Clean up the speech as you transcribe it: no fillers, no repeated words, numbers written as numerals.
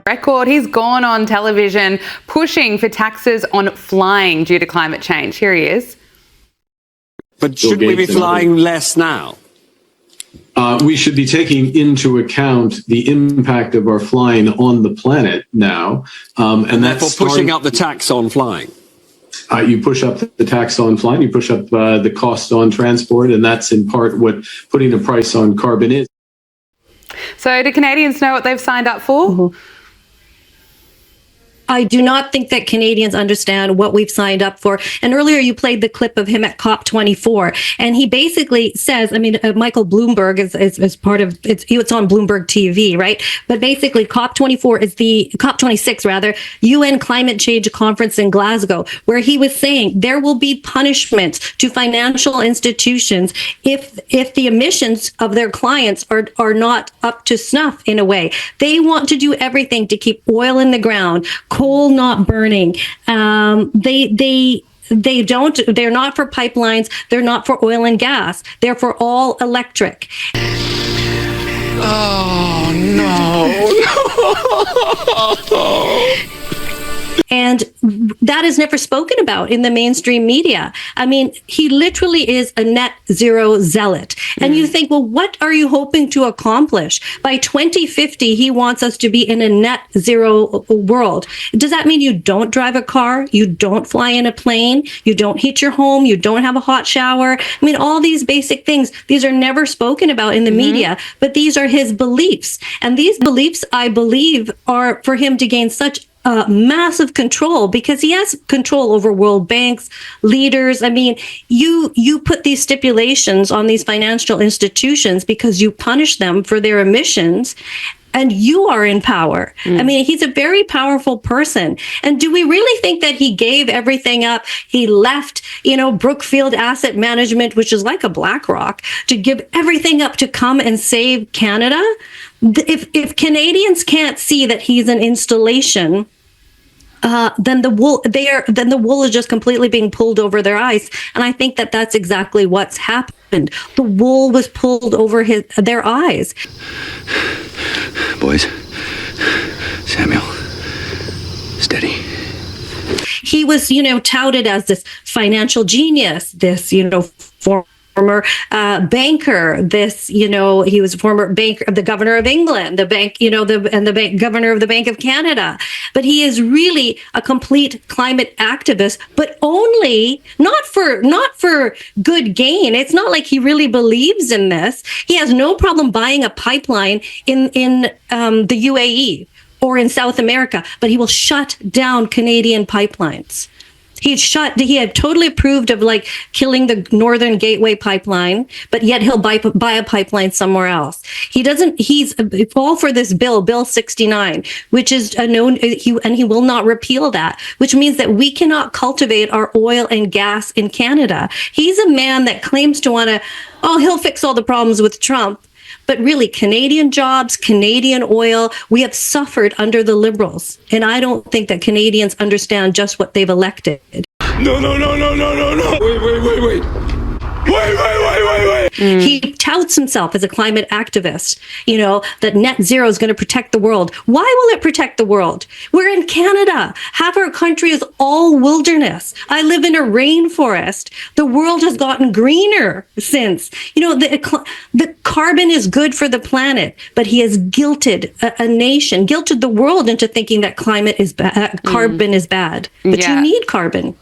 record. He's gone on television pushing for taxes on flying due to climate change. Here he is. But should we be flying less now? We should be taking into account the impact of our flying on the planet now. And that's pushing up the tax on flying. You push up the tax on flying, you push up the cost on transport, and that's in part what putting a price on carbon is. So do Canadians know what they've signed up for? Mm-hmm. I do not think that Canadians understand what we've signed up for. And earlier you played the clip of him at COP24, and he basically says, Michael Bloomberg is part of it's on Bloomberg TV, right? But basically COP24 is the COP26 rather, UN climate change conference in Glasgow, where he was saying there will be punishments to financial institutions if the emissions of their clients are not up to snuff in a way. They want to do everything to keep oil in the ground, coal not burning. They're not for pipelines. They're not for oil and gas. They're for all electric. Oh, no. And that is never spoken about in the mainstream media. I mean, he literally is a net zero zealot. And you think, well, what are you hoping to accomplish? By 2050, he wants us to be in a net zero world. Does that mean you don't drive a car? You don't fly in a plane? You don't heat your home? You don't have a hot shower? I mean, all these basic things, these are never spoken about in the media, but these are his beliefs. And these beliefs, I believe, are for him to gain such massive control, because he has control over world banks, leaders. I mean, you put these stipulations on these financial institutions because you punish them for their emissions, and you are in power. I mean, he's a very powerful person. And do we really think that he gave everything up? He left, Brookfield Asset Management, which is like a BlackRock, to give everything up to come and save Canada? If Canadians can't see that he's an installation, then the wool is just completely being pulled over their eyes, and I think that that's exactly what's happened. The wool was pulled over their eyes. Boys, Samuel, steady. He was, touted as this financial genius, this, former banker, he was a former banker, the governor of England, the governor of the Bank of Canada. But he is really a complete climate activist, but only not for good gain. It's not like he really believes in this. He has no problem buying a pipeline in the UAE or in South America, but he will shut down Canadian pipelines. He had totally approved of killing the Northern Gateway pipeline, but yet he'll buy a pipeline somewhere else. He's all for this Bill 69, which is and he will not repeal that, which means that we cannot cultivate our oil and gas in Canada. He's a man that claims to he'll fix all the problems with Trump. But really, Canadian jobs, Canadian oil, we have suffered under the Liberals. And I don't think that Canadians understand just what they've elected. No. Wait. He touts himself as a climate activist, that net zero is going to protect the world. Why will it protect the world? We're in Canada. Half our country is all wilderness. I live in a rainforest. The world has gotten greener since. The carbon is good for the planet, but he has guilted a nation, guilted the world into thinking that climate is carbon is bad. But you need carbon.